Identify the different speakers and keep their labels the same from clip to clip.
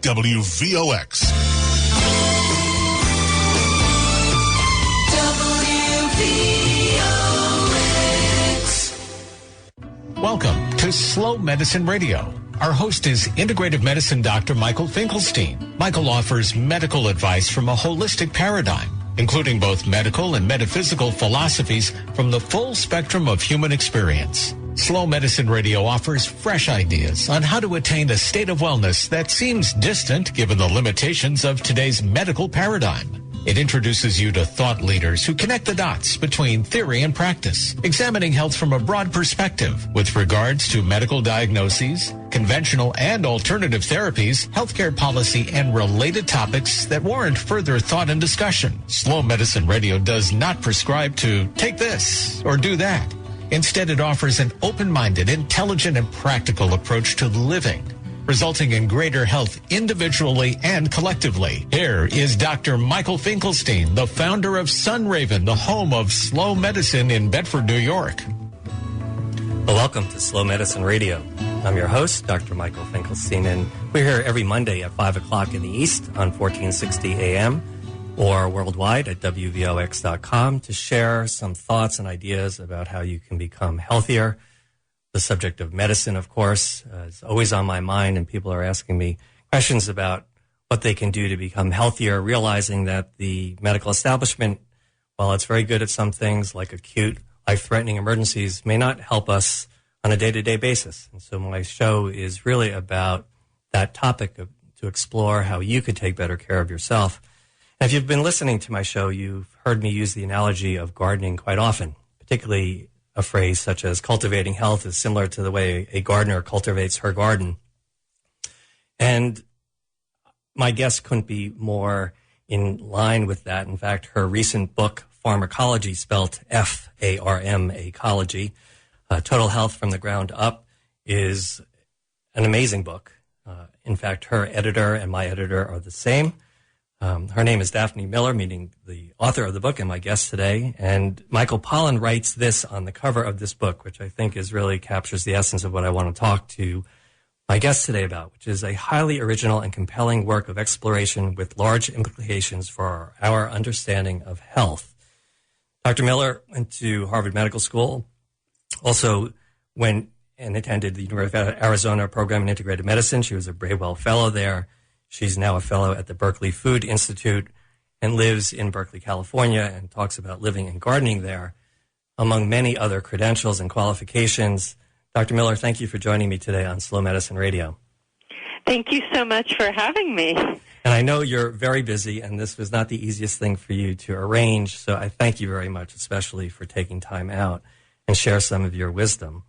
Speaker 1: WVOX. Welcome to Slow Medicine Radio. Our host is integrative medicine Dr. Michael Finkelstein. Michael offers medical advice from a holistic paradigm, including both medical and metaphysical philosophies from the full spectrum of human experience. Slow Medicine Radio offers fresh ideas on how to attain a state of wellness that seems distant given the limitations of today's medical paradigm. It introduces you to thought leaders who connect the dots between theory and practice, examining health from a broad perspective with regards to medical diagnoses, conventional and alternative therapies, healthcare policy, and related topics that warrant further thought and discussion. Slow Medicine Radio does not prescribe to take this or do that. Instead, it offers an open-minded, intelligent, and practical approach to living, resulting in greater health individually and collectively. Here is Dr. Michael Finkelstein, the founder of Sunraven, the home of slow medicine in Bedford, New York.
Speaker 2: Well, welcome to Slow Medicine Radio. I'm your host, Dr. Michael Finkelstein, and we're here every Monday at 5 o'clock in the East on 1460 AM or worldwide at WVOX.com to share some thoughts and ideas about how you can become healthier. The subject of medicine, of course, is always on my mind, and people are asking me questions about what they can do to become healthier, realizing that the medical establishment, while it's very good at some things like acute, life-threatening emergencies, may not help us on a day-to-day basis. And so my show is really about that topic to explore how you could take better care of yourself. And if you've been listening to my show, you've heard me use the analogy of gardening quite often, particularly a phrase such as cultivating health is similar to the way a gardener cultivates her garden. And my guest couldn't be more in line with that. In fact, her recent book, Pharmacology, spelled F-A-R-M, ecology, Total Health from the Ground Up, is an amazing book. In fact, her editor and my editor are the same. Her name is Daphne Miller, meaning the author of the book and my guest today. And Michael Pollan writes this on the cover of this book, which I think is really captures the essence of what I want to talk to my guest today about, which is a highly original and compelling work of exploration with large implications for our understanding of health. Dr. Miller went to Harvard Medical School, also went and attended the University of Arizona program in integrated medicine. She was a Braywell Fellow there. She's now a fellow at the Berkeley Food Institute and lives in Berkeley, California, and talks about living and gardening there, among many other credentials and qualifications. Dr. Miller, thank you for joining me today on Slow Medicine Radio.
Speaker 3: Thank you so much for having me.
Speaker 2: And I know you're very busy, and this was not the easiest thing for you to arrange, so I thank you very much, especially for taking time out and share some of your wisdom.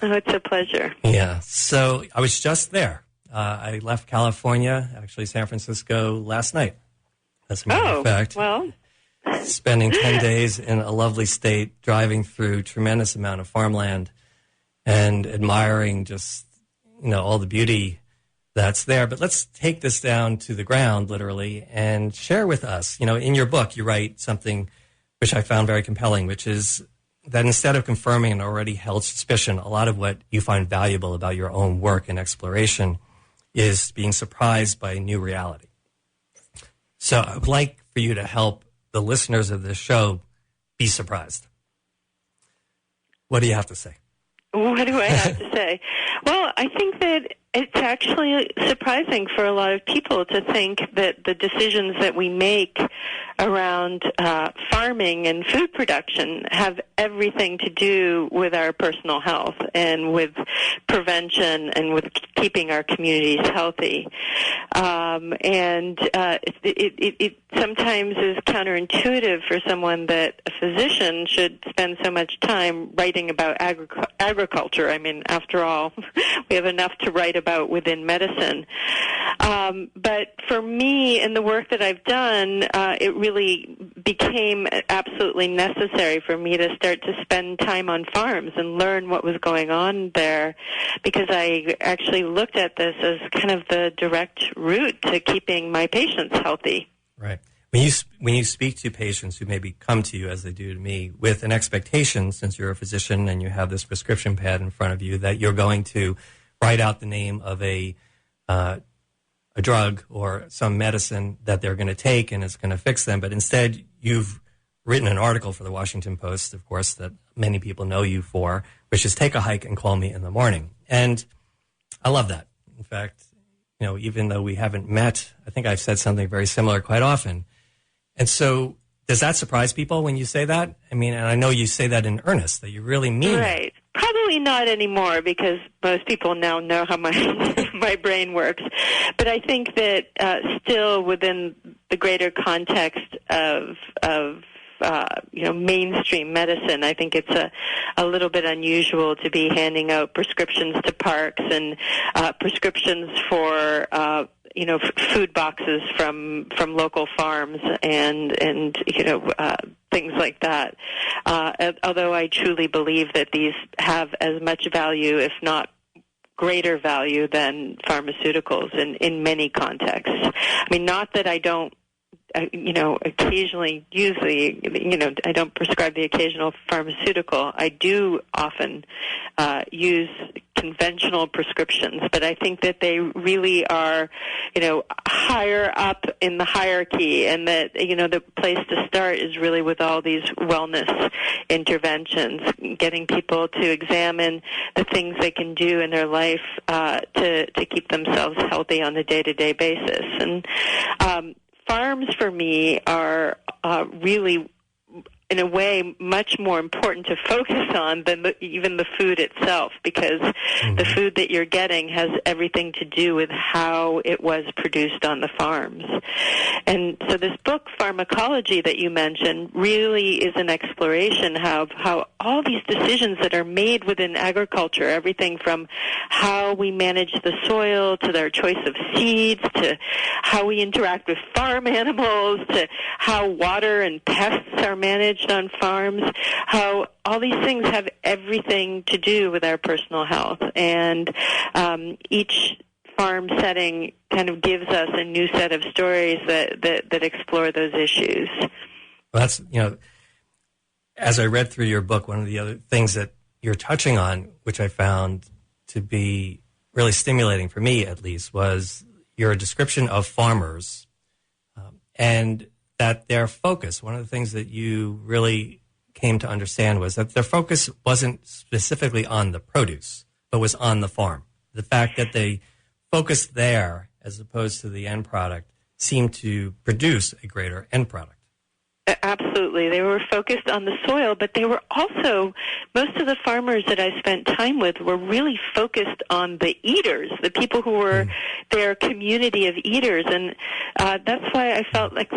Speaker 3: Oh, it's a pleasure.
Speaker 2: Yeah, so I was just there. I left California, actually San Francisco, last night, as a matter of fact.
Speaker 3: Well.
Speaker 2: Spending 10 days in a lovely state, driving through tremendous amount of farmland and admiring just, all the beauty that's there. But let's take this down to the ground, literally, and share with us. In your book, you write something which I found very compelling, which is that instead of confirming an already held suspicion, a lot of what you find valuable about your own work and exploration is being surprised by a new reality. So I would like for you to help the listeners of this show be surprised. What do you have to say?
Speaker 3: What do I have to say? Well, I think that it's actually surprising for a lot of people to think that the decisions that we make around farming and food production have everything to do with our personal health and with prevention and with keeping our communities healthy. It sometimes is counterintuitive for someone that a physician should spend so much time writing about agriculture. I mean, after all, we have enough to write about within medicine. But for me, in the work that I've done, it really became absolutely necessary for me to start to spend time on farms and learn what was going on there, because I actually looked at this as kind of the direct route to keeping my patients healthy.
Speaker 2: Right. When you speak to patients who maybe come to you, as they do to me, with an expectation, since you're a physician and you have this prescription pad in front of you, that you're going to write out the name of a a drug or some medicine that they're going to take and it's going to fix them. But instead, you've written an article for the Washington Post, of course, that many people know you for, which is Take a Hike and Call Me in the Morning. And I love that. In fact, even though we haven't met, I think I've said something very similar quite often. And so does that surprise people when you say that? I mean, and I know you say that in earnest, that you really mean
Speaker 3: right. Probably not anymore because most people now know how my brain works. But I think that still within the greater context of mainstream medicine, I think it's a little bit unusual to be handing out prescriptions to parks and prescriptions for food boxes from local farms and things like that. Although I truly believe that these have as much value, if not greater value, than pharmaceuticals in many contexts. I mean, not that I don't occasionally use I don't prescribe the occasional pharmaceutical. I do often use conventional prescriptions, but I think that they really are, higher up in the hierarchy, and that, the place to start is really with all these wellness interventions, getting people to examine the things they can do in their life to keep themselves healthy on a day-to-day basis. And farms for me are really, in a way, much more important to focus on than even the food itself, because the food that you're getting has everything to do with how it was produced on the farms. And so this book, Pharmacology, that you mentioned, really is an exploration of how all these decisions that are made within agriculture, everything from how we manage the soil to their choice of seeds to how we interact with farm animals to how water and pests are managed on farms, how all these things have everything to do with our personal health. And each farm setting kind of gives us a new set of stories that explore those issues.
Speaker 2: Well, that's, as I read through your book, one of the other things that you're touching on, which I found to be really stimulating for me, at least, was your description of farmers and that their focus, one of the things that you really came to understand was that their focus wasn't specifically on the produce, but was on the farm. The fact that they focused there as opposed to the end product seemed to produce a greater end product.
Speaker 3: Absolutely. They were focused on the soil, but they were also, most of the farmers that I spent time with were really focused on the eaters, the people who were their community of eaters. And that's why I felt like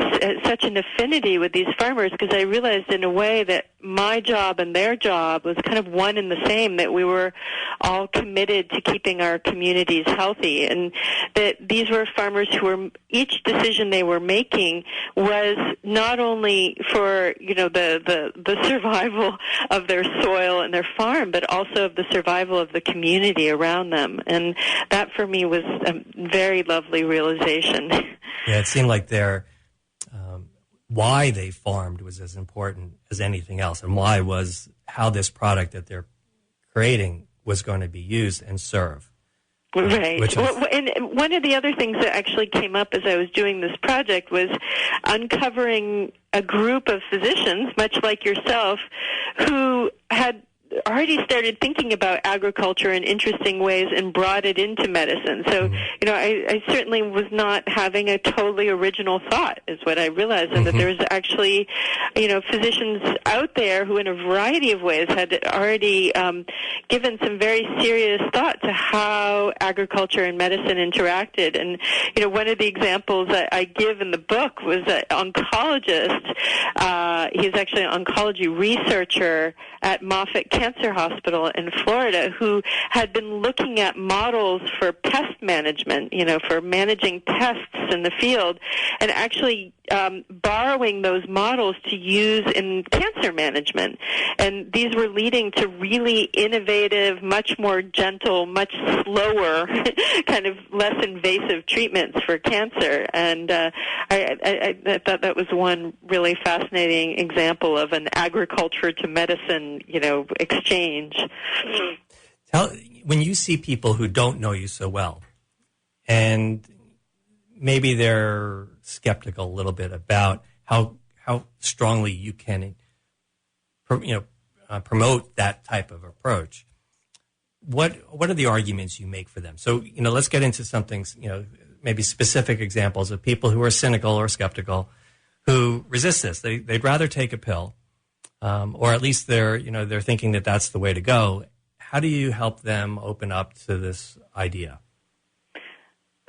Speaker 3: such an affinity with these farmers, because I realized in a way that my job and their job was kind of one and the same, that we were all committed to keeping our communities healthy, and that these were farmers who were, each decision they were making was not only for the survival of their soil and their farm, but also of the survival of the community around them. And that for me was a very lovely realization.
Speaker 2: Yeah, it seemed like their why they farmed was as important as anything else, and why was how this product that they're creating was going to be used and served.
Speaker 3: Right. And one of the other things that actually came up as I was doing this project was uncovering a group of physicians, much like yourself, who had already started thinking about agriculture in interesting ways and brought it into medicine. So, I certainly was not having a totally original thought, is what I realized, and that there was actually, physicians out there who in a variety of ways had already given some very serious thought to how agriculture and medicine interacted. And, one of the examples that I give in the book was an oncologist. He's actually an oncology researcher at Moffitt Cancer Hospital in Florida, who had been looking at models for pest management, for managing pests in the field, and actually borrowing those models to use in cancer management. And these were leading to really innovative, much more gentle, much slower, kind of less invasive treatments for cancer. And I thought that was one really fascinating example of an agriculture to medicine, exchange.
Speaker 2: When you see people who don't know you so well, and maybe they're skeptical a little bit about how strongly you can, promote that type of approach. What are the arguments you make for them? So, let's get into something, maybe specific examples of people who are cynical or skeptical who resist this. They'd rather take a pill, or at least they're thinking that that's the way to go. How do you help them open up to this idea?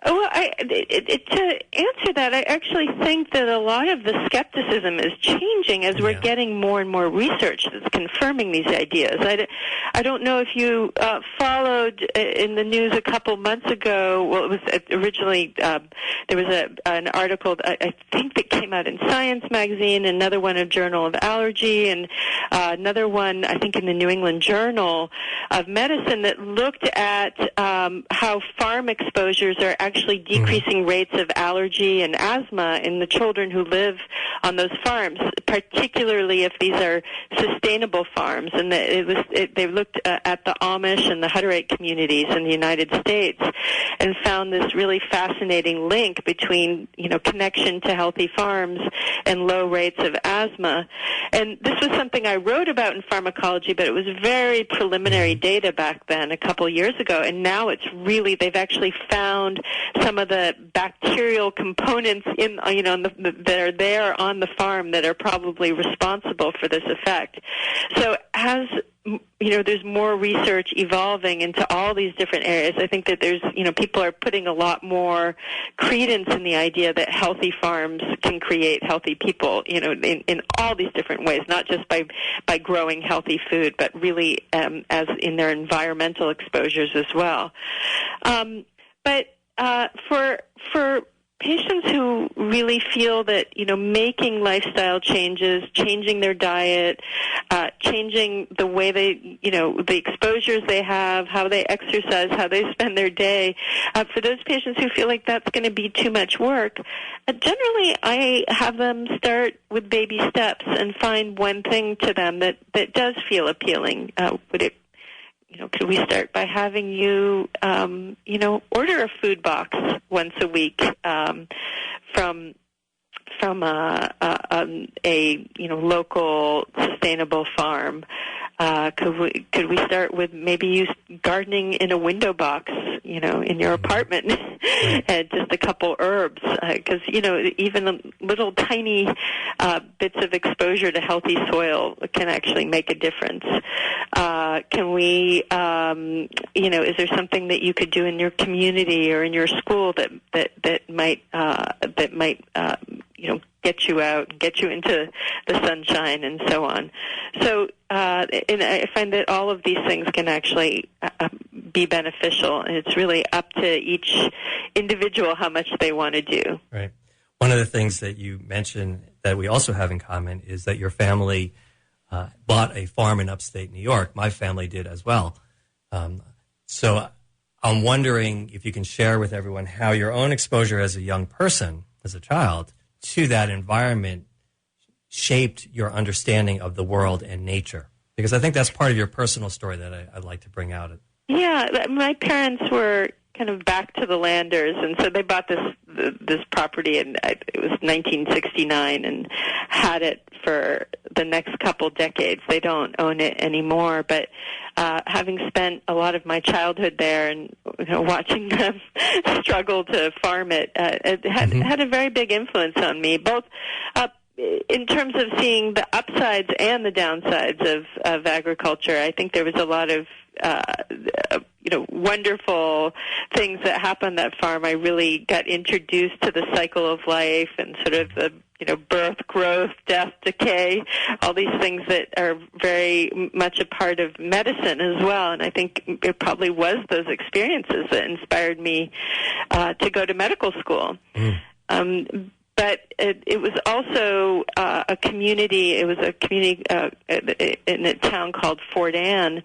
Speaker 3: Well, to answer that, I actually think that a lot of the skepticism is changing as we're getting more and more research that's confirming these ideas. I don't know if you followed in the news a couple months ago. Well, it was originally there was an article I think that came out in Science magazine, another one in Journal of Allergy, and another one I think in the New England Journal of Medicine that looked at how farm exposures are actually decreasing rates of allergy and asthma in the children who live on those farms, particularly if these are sustainable farms. And they looked at the Amish and the Hutterite communities in the United States and found this really fascinating link between, connection to healthy farms and low rates of asthma. And this was something I wrote about in Pharmacology, but it was very preliminary data back then, a couple years ago. And now it's really, they've actually found some of the bacterial components that are there on the farm that are probably responsible for this effect. So as there's more research evolving into all these different areas, I think that there's, people are putting a lot more credence in the idea that healthy farms can create healthy people, in all these different ways, not just by growing healthy food, but really as in their environmental exposures as well. But for patients who really feel that, making lifestyle changes, changing their diet, changing the way they, the exposures they have, how they exercise, how they spend their day, for those patients who feel like that's going to be too much work, generally I have them start with baby steps and find one thing to them that does feel appealing. Could we start by having you, order a food box once a week from a local sustainable farm? Could we start with maybe you gardening in a window box, in your apartment, and just a couple herbs? Because even little tiny bits of exposure to healthy soil can actually make a difference. Can we, is there something that you could do in your community or in your school that might get you out and get you into the sunshine and so on? So, and I find that all of these things can actually be beneficial, and it's really up to each individual how much they want to do.
Speaker 2: Right. One of the things that you mentioned that we also have in common is that your family bought a farm in upstate New York. My family did as well. So I'm wondering if you can share with everyone how your own exposure as a young person, as a child, to that environment shaped your understanding of the world and nature. Because I think that's part of your personal story that I'd like to bring out.
Speaker 3: Yeah, my parents were kind of back to the landers, and so they bought this property, and it was 1969, and had it for the next couple decades. They don't own it anymore, but having spent a lot of my childhood there and watching them struggle to farm it, it had a very big influence on me, both in terms of seeing the upsides and the downsides of agriculture. I think there was a lot of wonderful things that happened on that farm. I really got introduced to the cycle of life and sort of the birth, growth, death, decay, all these things that are very much a part of medicine as well. And I think it probably was those experiences that inspired me to go to medical school. but it was also a community. It was a community in a town called Fort Anne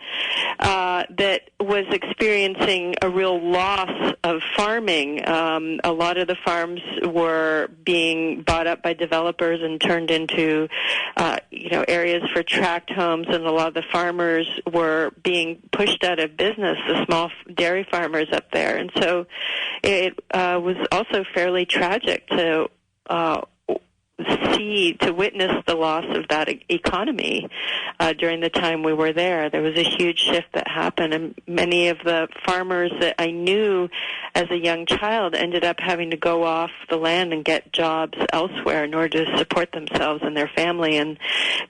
Speaker 3: that was experiencing a real loss of farming. A lot of the farms were being bought up by developers and turned into, areas for tract homes, and a lot of the farmers were being pushed out of business, the small dairy farmers up there. And so it was also fairly tragic to witness the loss of that economy during the time we were there. There was a huge shift that happened, and many of the farmers that I knew as a young child ended up having to go off the land and get jobs elsewhere in order to support themselves and their family. And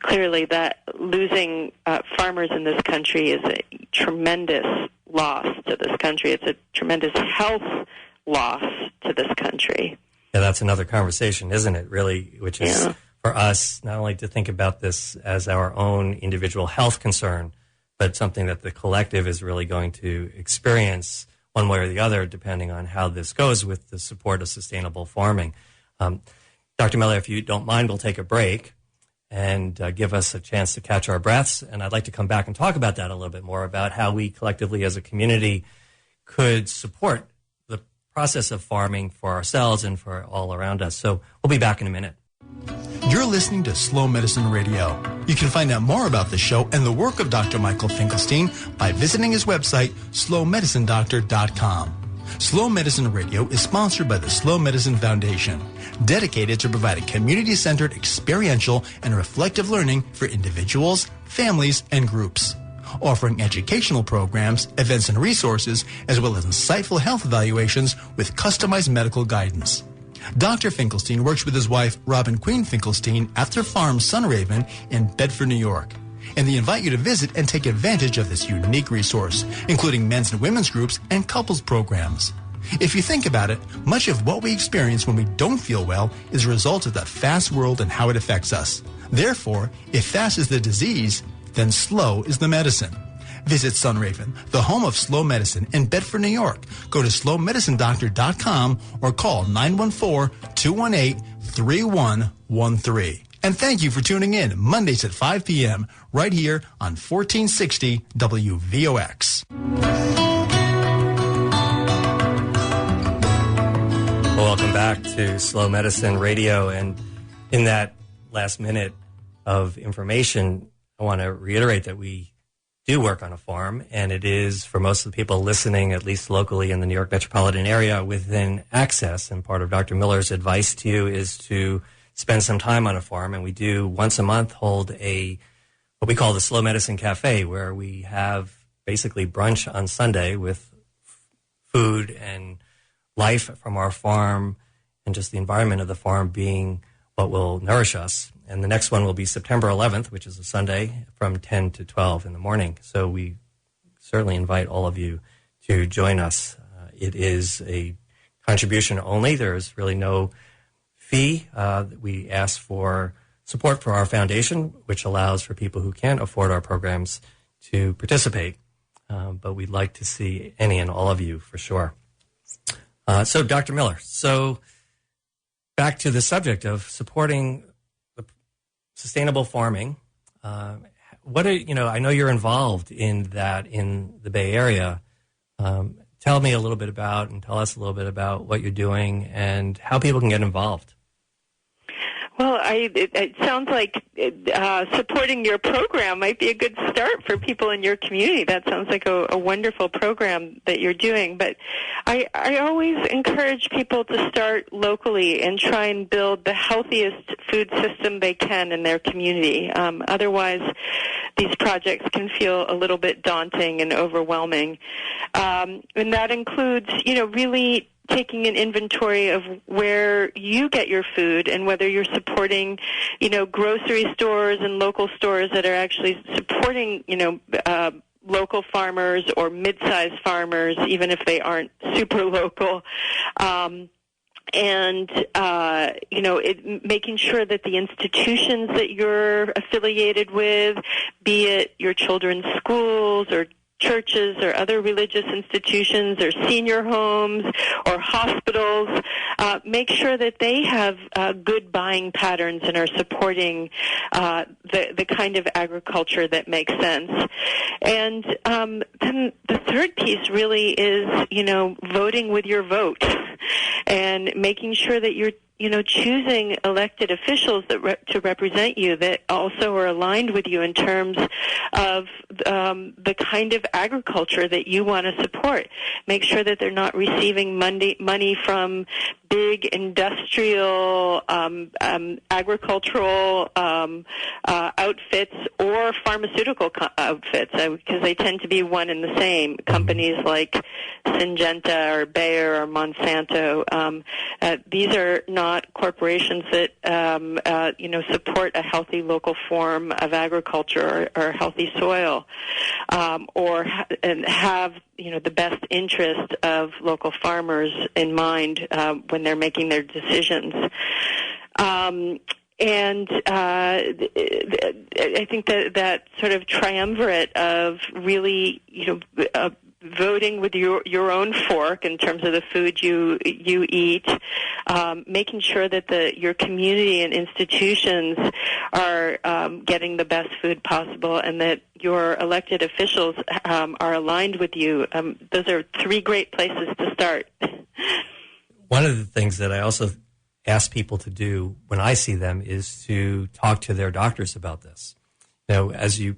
Speaker 3: clearly that losing farmers in this country is a tremendous loss to this country. It's a tremendous health loss to this country.
Speaker 2: Yeah, that's another conversation, isn't it, really, which is for us not only to think about this as our own individual health concern, but something that the collective is really going to experience one way or the other, depending on how this goes with the support of sustainable farming. Dr. Miller, if you don't mind, we'll take a break and give us a chance to catch our breaths. And I'd like to come back and talk about that a little bit more, about how we collectively as a community could support the process of farming for ourselves and for all around us. So we'll be back in a minute.
Speaker 4: You're listening to Slow Medicine Radio. You can find out more about the show and the work of Dr. Michael Finkelstein by visiting his website, slowmedicinedoctor.com. Slow Medicine Radio is sponsored by the Slow Medicine Foundation, dedicated to providing community-centered experiential and reflective learning for individuals, families, and groups, offering educational programs, events, and resources, as well as insightful health evaluations with customized medical guidance. Dr. Finkelstein works with his wife, Robin Queen Finkelstein, at their farm, Sunraven, in Bedford, New York. And they invite you to visit and take advantage of this unique resource, including men's and women's groups and couples programs. If you think about it, much of what we experience when we don't feel well is a result of the fast world and how it affects us. Therefore, if fast is the disease, then slow is the medicine. Visit Sunraven, the home of slow medicine in Bedford, New York. Go to slowmedicinedoctor.com or call 914-218-3113. And thank you for tuning in Mondays at 5 p.m. right here on 1460 WVOX.
Speaker 2: Welcome back to Slow Medicine Radio. And in that last minute of information, I want to reiterate that we do work on a farm, and it is, for most of the people listening, at least locally in the New York metropolitan area, within access. And part of Dr. Miller's advice to you is to spend some time on a farm. And we do once a month hold what we call the Slow Medicine Cafe, where we have basically brunch on Sunday with food and life from our farm and just the environment of the farm being what will nourish us. And the next one will be September 11th, which is a Sunday, from 10 to 12 in the morning. So we certainly invite all of you to join us. It is a contribution only. There is really no fee. We ask for support for our foundation, which allows for people who can't afford our programs to participate. But we'd like to see any and all of you for sure. So Dr. Miller, back to the subject of supporting sustainable farming. I know you're involved in that in the Bay Area. Tell me a little bit about, and tell us a little bit about what you're doing and how people can get involved.
Speaker 3: Well, it sounds like supporting your program might be a good start for people in your community. That sounds like a wonderful program that you're doing. But I always encourage people to start locally and try and build the healthiest food system they can in their community. Otherwise, these projects can feel a little bit daunting and overwhelming. And that includes, really taking an inventory of where you get your food and whether you're supporting, grocery stores and local stores that are actually supporting, local farmers or mid-sized farmers, even if they aren't super local. Making sure that the institutions that you're affiliated with, be it your children's schools or churches or other religious institutions or senior homes or hospitals, make sure that they have good buying patterns and are supporting the kind of agriculture that makes sense. And then the third piece really is, voting with your vote and making sure that you're choosing elected officials to represent you that also are aligned with you in terms of the kind of agriculture that you want to support. Make sure that they're not receiving money from big industrial agricultural outfits or pharmaceutical outfits, because they tend to be one and the same. Companies like Syngenta or Bayer or Monsanto, these are not corporations that support a healthy local form of agriculture or healthy soil, and have the best interest of local farmers in mind when they're making their decisions. And I think that sort of triumvirate of really, voting with your own fork in terms of the food you eat, making sure that your community and institutions are getting the best food possible, and that your elected officials are aligned with you. Those are three great places to start.
Speaker 2: One of the things that I also ask people to do when I see them is to talk to their doctors about this. As you,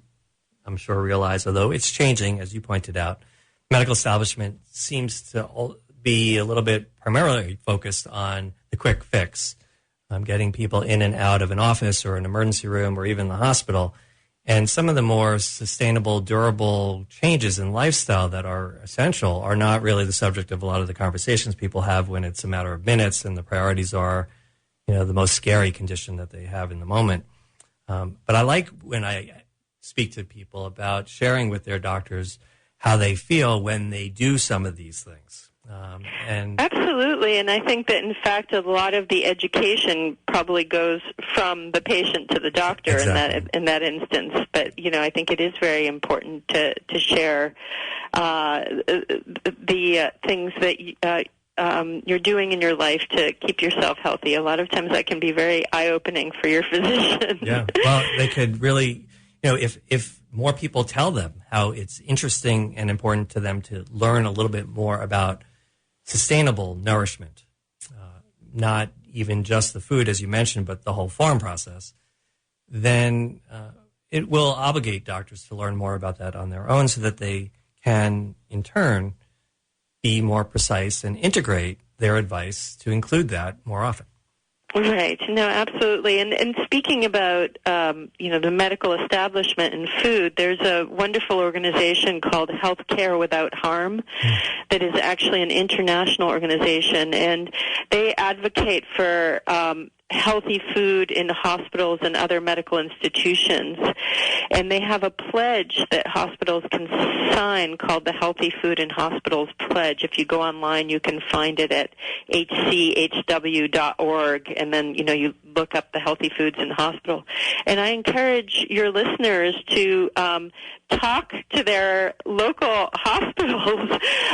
Speaker 2: I'm sure, realize, although it's changing, as you pointed out, medical establishment seems to be a little bit primarily focused on the quick fix, getting people in and out of an office or an emergency room or even the hospital. And some of the more sustainable, durable changes in lifestyle that are essential are not really the subject of a lot of the conversations people have when it's a matter of minutes and the priorities are, the most scary condition that they have in the moment. But I like when I speak to people about sharing with their doctors how they feel when they do some of these things.
Speaker 3: Absolutely, and I think that, in fact, a lot of the education probably goes from the patient to the doctor. Exactly. in that instance. But, I think it is very important to share the things that you're doing in your life to keep yourself healthy. A lot of times that can be very eye-opening for your physician.
Speaker 2: Yeah, well, they could really, if more people tell them how it's interesting and important to them to learn a little bit more about sustainable nourishment, not even just the food, as you mentioned, but the whole farm process, then it will obligate doctors to learn more about that on their own so that they can, in turn, be more precise and integrate their advice to include that more often.
Speaker 3: Right. No, absolutely. And speaking about, the medical establishment and food, there's a wonderful organization called Healthcare Without Harm that is actually an international organization, and they advocate for healthy food in hospitals and other medical institutions. And they have a pledge that hospitals can sign called the Healthy Food in Hospitals Pledge. If you go online, you can find it at hchw.org, and then, you look up the healthy foods in hospital. And I encourage your listeners to talk to their local hospitals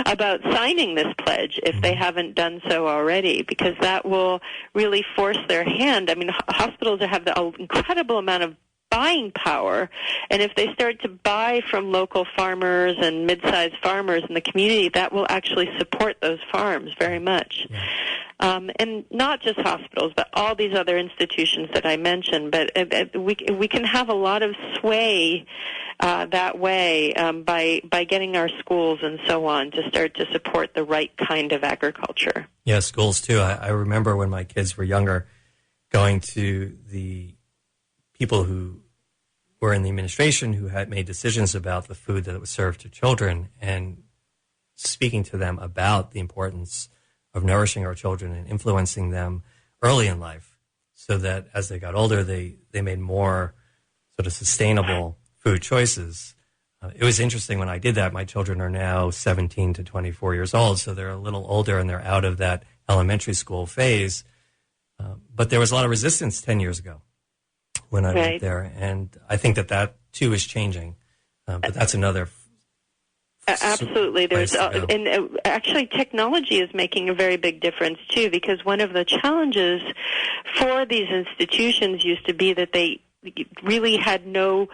Speaker 3: about signing this pledge if they haven't done so already, because that will really force their hand. I mean, hospitals have an incredible amount of buying power, and if they start to buy from local farmers and mid-sized farmers in the community, that will actually support those farms very much. Yeah. And not just hospitals, but all these other institutions that I mentioned. But we can have a lot of sway that way by getting our schools and so on to start to support the right kind of agriculture.
Speaker 2: Yeah, schools too. I remember when my kids were younger going to the people who were in the administration who had made decisions about the food that was served to children and speaking to them about the importance of nourishing our children and influencing them early in life so that as they got older, they made more sort of sustainable food choices. It was interesting when I did that. My children are now 17 to 24 years old, so they're a little older and they're out of that elementary school phase. But there was a lot of resistance 10 years ago when I went there, and I think that too is changing. But that's another
Speaker 3: Absolutely. Actually, technology is making a very big difference, too, because one of the challenges for these institutions used to be that they really had no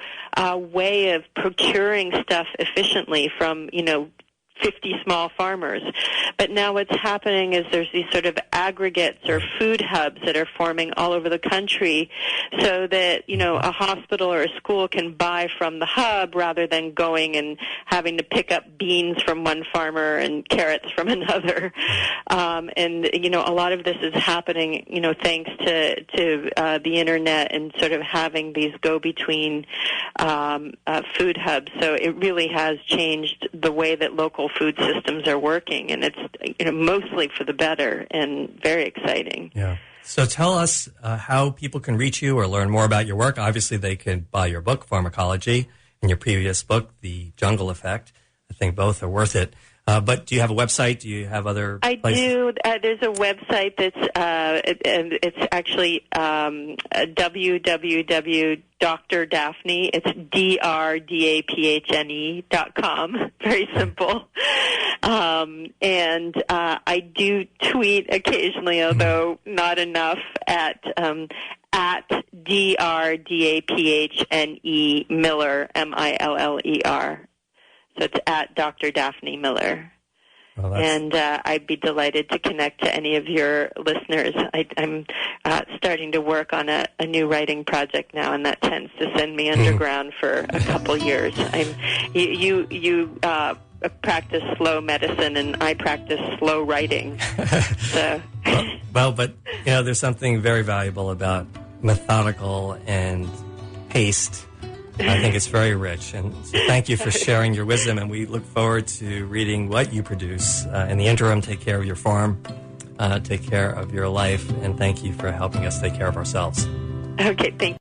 Speaker 3: way of procuring stuff efficiently from, 50 small farmers. But now what's happening is there's these sort of aggregates or food hubs that are forming all over the country so that, a hospital or a school can buy from the hub rather than going and having to pick up beans from one farmer and carrots from another. A lot of this is happening, thanks to the Internet and sort of having these go-between food hubs. So it really has changed the way that local food systems are working, and it's mostly for the better and very exciting.
Speaker 2: Yeah. So tell us how people can reach you or learn more about your work. Obviously, they can buy your book, Pharmacology, and your previous book, The Jungle Effect. I think both are worth it. But do you have a website? Do you have other places?
Speaker 3: I do. There's a website that's it's actually www.drdaphne. It's DRDAPHNE.com. Very simple. And I do tweet occasionally, although not enough, at DRDAPHNE Miller, Miller. So it's at Dr. Daphne Miller. Well, and I'd be delighted to connect to any of your listeners. I'm starting to work on a new writing project now, and that tends to send me underground for a couple years. You practice slow medicine, and I practice slow writing. So.
Speaker 2: But there's something very valuable about methodical and paced. I think it's very rich, and so thank you for sharing your wisdom, and we look forward to reading what you produce. In the interim, take care of your farm, take care of your life, and thank you for helping us take care of ourselves.
Speaker 3: Okay, thank you.